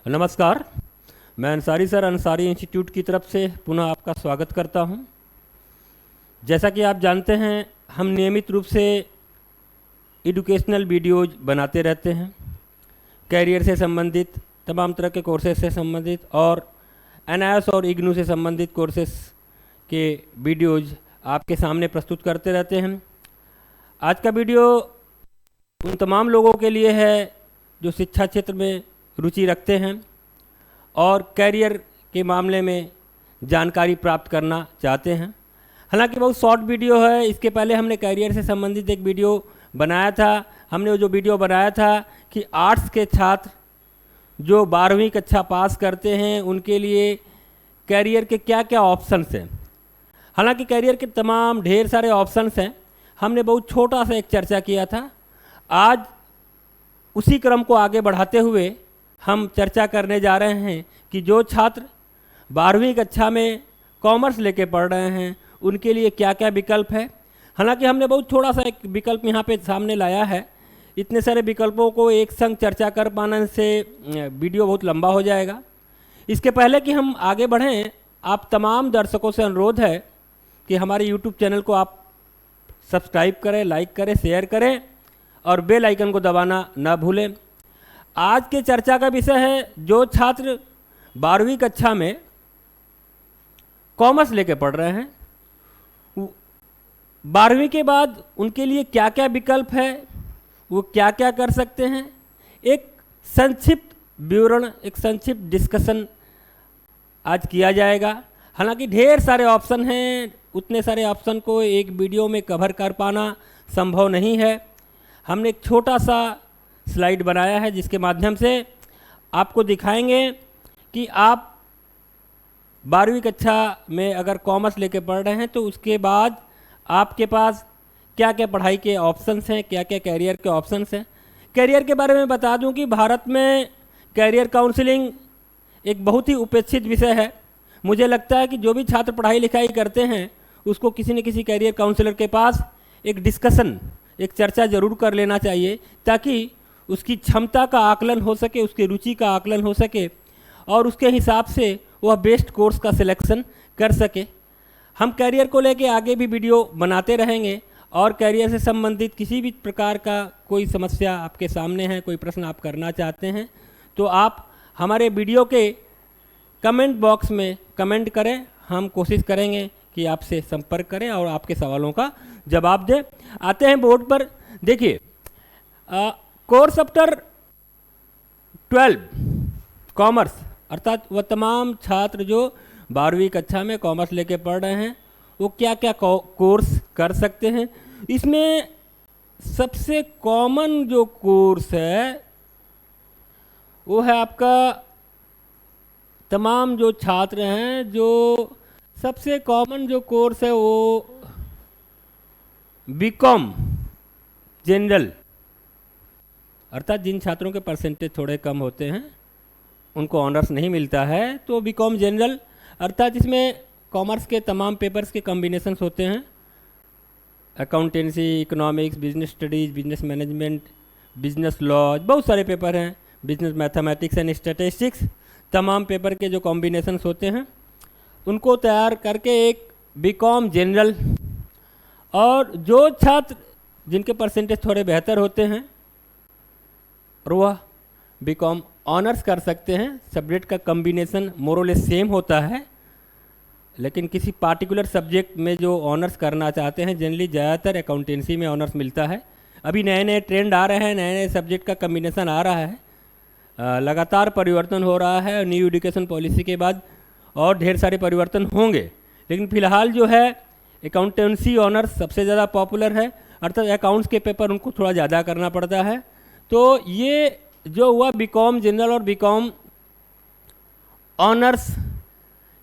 नमस्कार। मैं Ansari sir Ansari institute की तरफ से पुनः आपका स्वागत करता हूं। जैसा कि आप जानते हैं, हम नियमित रूप से एजुकेशनल वीडियोज बनाते रहते हैं। कैरियर से संबंधित तमाम तरह के कोर्सेज से संबंधित और एनआईएस और इग्नू से संबंधित कोर्सेज के वीडियोज आपके सामने प्रस्तुत करते रहते हैं। आज का वीडियो उन तमाम लोगों के लिए है जो शिक्षा क्षेत्र में रुचि रखते हैं और कैरियर के मामले में जानकारी प्राप्त करना चाहते हैं। हालांकि बहुत शॉर्ट वीडियो है। इसके पहले हमने कैरियर से संबंधित एक वीडियो बनाया था। हमने जो वीडियो बनाया था कि आर्ट्स के छात्र जो 12वीं कक्षा पास करते हैं उनके लिए कैरियर के क्या क्या ऑप्शंस हैं। हालांकि कैरियर के तमाम ढेर सारे ऑप्शंस हैं। हमने बहुत छोटा सा एक चर्चा किया था। आज उसी क्रम को आगे बढ़ाते हुए हम चर्चा करने जा रहे हैं कि जो छात्र 12वीं कक्षा में कॉमर्स लेके पढ़ रहे हैं उनके लिए क्या क्या विकल्प है। हालांकि हमने बहुत थोड़ा सा एक विकल्प यहाँ पे सामने लाया है। इतने सारे विकल्पों को एक संग चर्चा कर पाने से वीडियो बहुत लंबा हो जाएगा। इसके पहले कि हम आगे बढ़ें, आप तमाम दर्शकों से अनुरोध है कि हमारे यूट्यूब चैनल को आप सब्सक्राइब करें, लाइक करें, शेयर करें और बेल आइकन को दबाना ना भूलें। आज के चर्चा का विषय है जो छात्र 12वीं कक्षा में कॉमर्स लेके पढ़ रहे हैं, 12वीं के बाद उनके लिए क्या क्या विकल्प है, वो क्या क्या कर सकते हैं। एक संक्षिप्त विवरण, एक संक्षिप्त डिस्कशन आज किया जाएगा। हालांकि ढेर सारे ऑप्शन हैं, उतने सारे ऑप्शन को एक वीडियो में कवर कर पाना संभव नहीं है। हमने एक छोटा सा स्लाइड बनाया है जिसके माध्यम से आपको दिखाएंगे कि आप 12वीं कक्षा में अगर कॉमर्स लेके पढ़ रहे हैं तो उसके बाद आपके पास क्या क्या पढ़ाई के ऑप्शंस हैं, क्या क्या कैरियर के ऑप्शंस हैं। कैरियर के बारे में बता दूं कि भारत में कैरियर काउंसलिंग एक बहुत ही उपेक्षित विषय है। मुझे लगता है कि जो भी छात्र पढ़ाई लिखाई करते हैं उसको किसी न किसी कैरियर काउंसलर के पास एक डिस्कशन, एक चर्चा ज़रूर कर लेना चाहिए ताकि उसकी क्षमता का आकलन हो सके, उसकी रुचि का आकलन हो सके और उसके हिसाब से वह बेस्ट कोर्स का सिलेक्शन कर सके। हम कैरियर को लेके आगे भी वीडियो बनाते रहेंगे और कैरियर से संबंधित किसी भी प्रकार का कोई समस्या आपके सामने है, कोई प्रश्न आप करना चाहते हैं तो आप हमारे वीडियो के कमेंट बॉक्स में कमेंट करें। हम कोशिश करेंगे कि आपसे संपर्क करें और आपके सवालों का जवाब दें। आते हैं बोर्ड पर। देखिए, कोर्स आफ्टर 12 कॉमर्स, अर्थात वह तमाम छात्र जो 12वीं कक्षा में कॉमर्स लेके पढ़ रहे हैं वो क्या क्या कोर्स कर सकते हैं। इसमें सबसे कॉमन जो कोर्स है वो है आपका, तमाम जो छात्र हैं जो सबसे कॉमन जो कोर्स है वो बीकॉम जनरल, अर्थात जिन छात्रों के परसेंटेज थोड़े कम होते हैं उनको ऑनर्स नहीं मिलता है तो बीकॉम जनरल, अर्थात इसमें कॉमर्स के तमाम पेपर्स के कॉम्बिनेशंस होते हैं। Accountancy, economics, business studies, business management, business law, बहुत सारे पेपर हैं, बिजनेस मैथमेटिक्स एंड स्टैटिस्टिक्स, तमाम पेपर के जो कॉम्बिनेशंस होते हैं उनको तैयार करके एक बीकॉम जनरल। और जो छात्र जिनके परसेंटेज थोड़े बेहतर होते हैं और वह बीकॉम ऑनर्स कर सकते हैं। सब्जेक्ट का कॉम्बिनेशन मोरलेस सेम होता है, लेकिन किसी पार्टिकुलर सब्जेक्ट में जो ऑनर्स करना चाहते हैं, जनरली ज़्यादातर अकाउंटेंसी में ऑनर्स मिलता है। अभी नए नए ट्रेंड आ रहे हैं, नए नए सब्जेक्ट का कॉम्बिनेशन आ रहा है, लगातार परिवर्तन हो रहा है। न्यू एजुकेशन पॉलिसी के बाद और ढेर सारे परिवर्तन होंगे, लेकिन फ़िलहाल जो है अकाउंटेंसी ऑनर्स सबसे ज़्यादा पॉपुलर है, अर्थात अकाउंट्स के पेपर उनको थोड़ा ज़्यादा करना पड़ता है। तो ये जो हुआ बीकॉम जनरल और बीकॉम ऑनर्स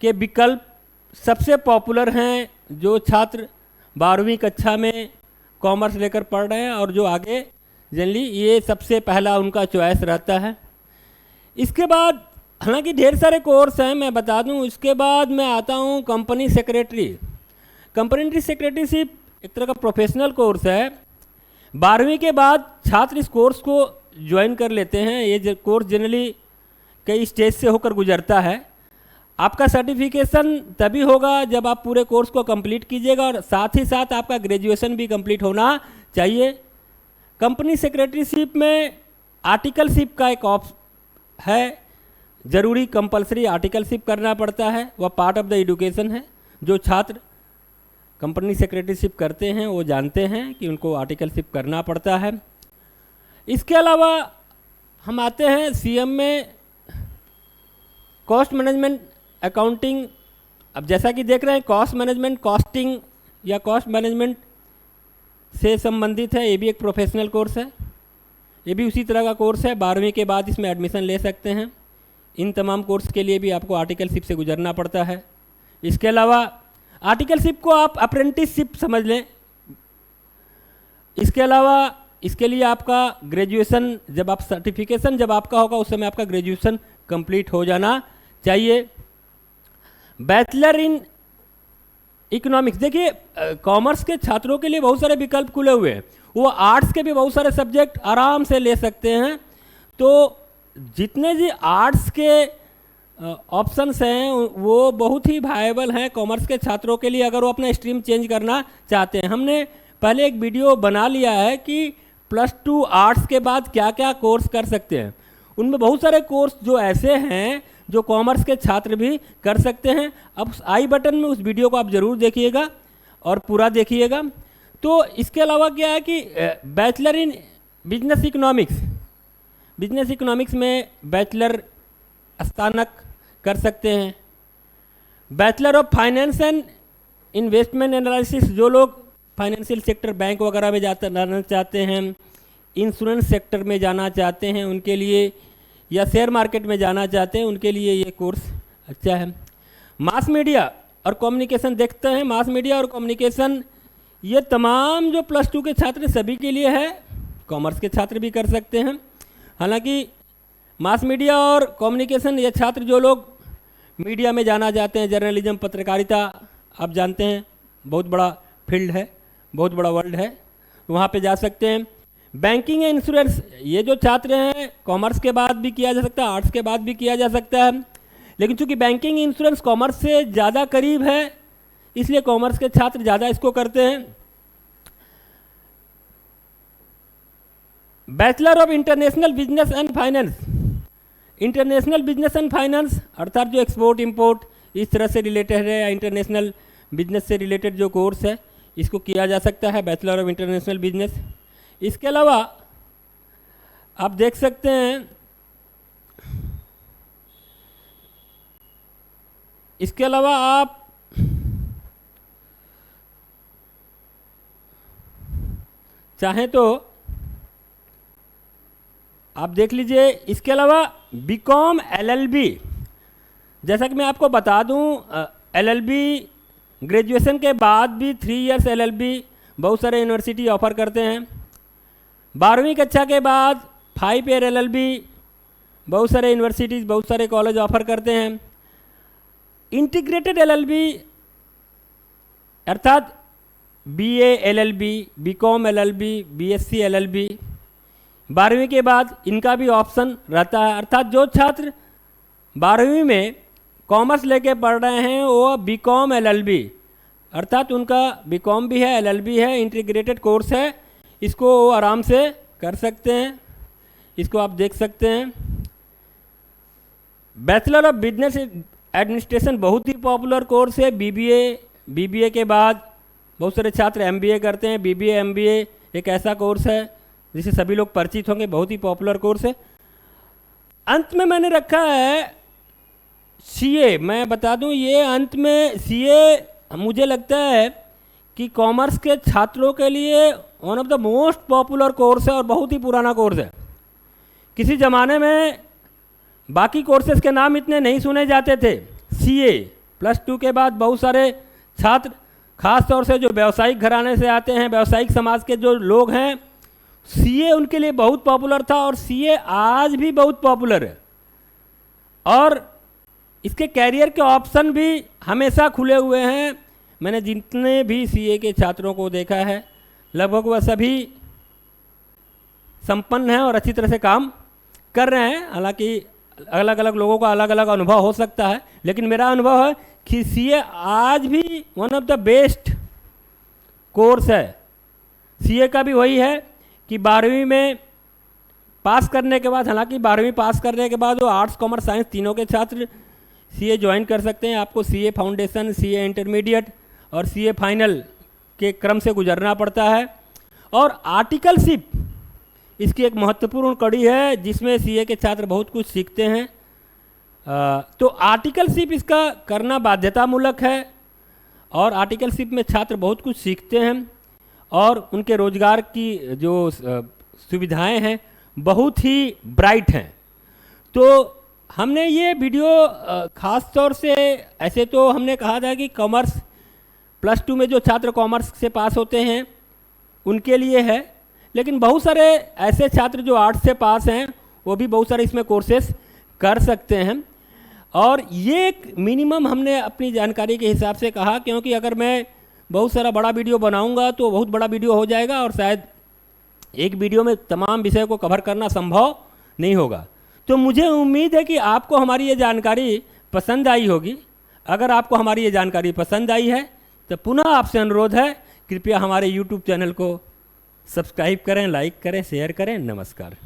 के विकल्प सबसे पॉपुलर हैं जो छात्र 12वीं कक्षा में कॉमर्स लेकर पढ़ रहे हैं और जो आगे जनरली ये सबसे पहला उनका चॉइस रहता है। इसके बाद हालांकि ढेर सारे कोर्स हैं, मैं बता दूं। इसके बाद मैं आता हूं कंपनी सेक्रेटरी। कंपनी सेक्रेटरीशिप एक तरह का प्रोफेशनल कोर्स है। 12वीं के बाद छात्र इस कोर्स को ज्वाइन कर लेते हैं। ये कोर्स जनरली कई स्टेज से होकर गुजरता है। आपका सर्टिफिकेशन तभी होगा जब आप पूरे कोर्स को कंप्लीट कीजिएगा और साथ ही साथ आपका ग्रेजुएशन भी कंप्लीट होना चाहिए। कंपनी सेक्रेटरीशिप में आर्टिकलशिप का एक है, ज़रूरी कंपलसरी आर्टिकलशिप करना पड़ता है, वह पार्ट ऑफ द एजुकेशन है। जो छात्र कंपनी सेक्रेटरीशिप करते हैं वो जानते हैं कि उनको आर्टिकलशिप करना पड़ता है। इसके अलावा हम आते हैं सीएम में कॉस्ट मैनेजमेंट अकाउंटिंग। अब जैसा कि देख रहे हैं कॉस्ट मैनेजमेंट कॉस्टिंग या कॉस्ट मैनेजमेंट से संबंधित है। ये भी एक प्रोफेशनल कोर्स है, ये भी उसी तरह का कोर्स है। 12वीं के बाद इसमें एडमिशन ले सकते हैं। इन तमाम कोर्स के लिए भी आपको आर्टिकलशिप से गुजरना पड़ता है। इसके अलावा आर्टिकलशिप को आप अप्रेंटिसशिप समझ लें। इसके अलावा इसके लिए आपका ग्रेजुएशन जब आप सर्टिफिकेशन जब आपका होगा उस समय आपका ग्रेजुएशन कंप्लीट हो जाना चाहिए। बैचलर इन इकोनॉमिक्स, देखिए कॉमर्स के छात्रों के लिए बहुत सारे विकल्प खुले हुए हैं। वो आर्ट्स के भी बहुत सारे सब्जेक्ट आराम से ले सकते हैं। तो जितने भी आर्ट्स के ऑप्शंस हैं वो बहुत ही वायबल हैं कॉमर्स के छात्रों के लिए, अगर वो अपना स्ट्रीम चेंज करना चाहते हैं। हमने पहले एक वीडियो बना लिया है कि +2 आर्ट्स के बाद क्या क्या कोर्स कर सकते हैं। उनमें बहुत सारे कोर्स जो ऐसे हैं जो कॉमर्स के छात्र भी कर सकते हैं। अब आई बटन में उस वीडियो को आप ज़रूर देखिएगा और पूरा देखिएगा। तो इसके अलावा क्या है कि bachelor in business economics, business economics में बैचलर स्नातक कर सकते हैं। Bachelor of finance and investment analysis, जो लोग फाइनेंशियल सेक्टर बैंक वगैरह में जाना चाहते हैं, इंश्योरेंस सेक्टर में जाना चाहते हैं उनके लिए, या शेयर मार्केट में जाना चाहते हैं उनके लिए ये कोर्स अच्छा है। मास मीडिया और कम्युनिकेशन देखते हैं। मास मीडिया और कम्युनिकेशन ये तमाम जो +2 के छात्र सभी के लिए है, कॉमर्स के छात्र भी कर सकते हैं। हालांकि मास मीडिया और कम्युनिकेशन ये छात्र जो लोग मीडिया में जाना चाहते हैं, जर्नलिज्म पत्रकारिता आप जानते हैं बहुत बड़ा फील्ड है, बहुत बड़ा वर्ल्ड है, वहाँ पे जा सकते हैं। बैंकिंग एंड इंश्योरेंस, ये जो छात्र हैं कॉमर्स के बाद भी किया जा सकता है, आर्ट्स के बाद भी किया जा सकता है, लेकिन चूंकि बैंकिंग इंश्योरेंस कॉमर्स से ज़्यादा करीब है इसलिए कॉमर्स के छात्र ज़्यादा इसको करते हैं। Bachelor of international business and finance, international business and finance अर्थात जो एक्सपोर्ट इंपोर्ट इस तरह से रिलेटेड है या इंटरनेशनल बिजनेस से रिलेटेड जो कोर्स है इसको किया जा सकता है, बैचलर ऑफ इंटरनेशनल बिजनेस। इसके अलावा आप देख सकते हैं, इसके अलावा आप चाहें तो आप देख लीजिए। इसके अलावा बीकॉम LLB, जैसा कि मैं आपको बता दूं LLB ग्रेजुएशन के बाद भी 3 इयर्स LLB बहुत सारे यूनिवर्सिटी ऑफर करते हैं। 12वीं कक्षा के बाद 5 ईयर LLB बहुत सारे यूनिवर्सिटीज़ बहुत सारे कॉलेज ऑफर करते हैं। इंटीग्रेटेड LLB अर्थात BA LLB, BCom LLB, BSc LLB 12वीं के बाद इनका भी ऑप्शन रहता है। अर्थात जो छात्र 12वीं में कॉमर्स लेके पढ़ रहे हैं वो बीकॉम LLB अर्थात उनका बीकॉम भी है LLB है, इंटीग्रेटेड कोर्स है, इसको वो आराम से कर सकते हैं। इसको आप देख सकते हैं। बैचलर ऑफ बिजनेस एडमिनिस्ट्रेशन बहुत ही पॉपुलर कोर्स है। BBA के बाद बहुत सारे छात्र MBA करते हैं। BBA MBA एक ऐसा कोर्स है जिसे सभी लोग परिचित होंगे, बहुत ही पॉपुलर कोर्स है। अंत में मैंने रखा है CA। मैं बता दूं ये अंत में CA मुझे लगता है कि कॉमर्स के छात्रों के लिए one of the most popular course है और बहुत ही पुराना कोर्स है। किसी ज़माने में बाकी कोर्सेज के नाम इतने नहीं सुने जाते थे। CA +2 के बाद बहुत सारे छात्र खास तौर से जो व्यावसायिक घराने से आते हैं, व्यावसायिक समाज के जो लोग हैं, CA उनके लिए बहुत पॉपुलर था और CA आज भी बहुत पॉपुलर है। और इसके कैरियर के ऑप्शन भी हमेशा खुले हुए हैं। मैंने जितने भी CA के छात्रों को देखा है लगभग वह सभी संपन्न हैं और अच्छी तरह से काम कर रहे हैं। हालांकि अलग अलग लोगों का अलग अलग अनुभव हो सकता है, लेकिन मेरा अनुभव है कि सीए आज भी one of the best course है। सीए का भी वही है कि 12वीं में पास करने के बाद, हालांकि 12वीं पास करने के बाद वो आर्ट्स कॉमर्स साइंस तीनों के छात्र सीए ज्वाइन कर सकते हैं। आपको सीए फाउंडेशन, सीए इंटरमीडिएट और सीए फाइनल के क्रम से गुजरना पड़ता है। और आर्टिकलशिप इसकी एक महत्वपूर्ण कड़ी है जिसमें सीए के छात्र बहुत कुछ सीखते हैं। तो आर्टिकलशिप इसका करना बाध्यतामूलक है और आर्टिकलशिप में छात्र बहुत कुछ सीखते हैं और उनके रोजगार की जो सुविधाएं हैं बहुत ही ब्राइट हैं। तो हमने ये वीडियो ख़ास तौर से, ऐसे तो हमने कहा था कि कॉमर्स +2 में जो छात्र कॉमर्स से पास होते हैं उनके लिए है, लेकिन बहुत सारे ऐसे छात्र जो आर्ट्स से पास हैं वो भी बहुत सारे इसमें कोर्सेस कर सकते हैं। और ये एक मिनिमम हमने अपनी जानकारी के हिसाब से कहा, क्योंकि अगर मैं बहुत सारा बड़ा वीडियो बनाऊंगा तो बहुत बड़ा वीडियो हो जाएगा और शायद एक वीडियो में तमाम विषय को कवर करना संभव नहीं होगा। तो मुझे उम्मीद है कि आपको हमारी ये जानकारी पसंद आई होगी। अगर आपको हमारी ये जानकारी पसंद आई है तो पुनः आपसे अनुरोध है, कृपया हमारे YouTube चैनल को सब्सक्राइब करें, लाइक करें, शेयर करें। नमस्कार।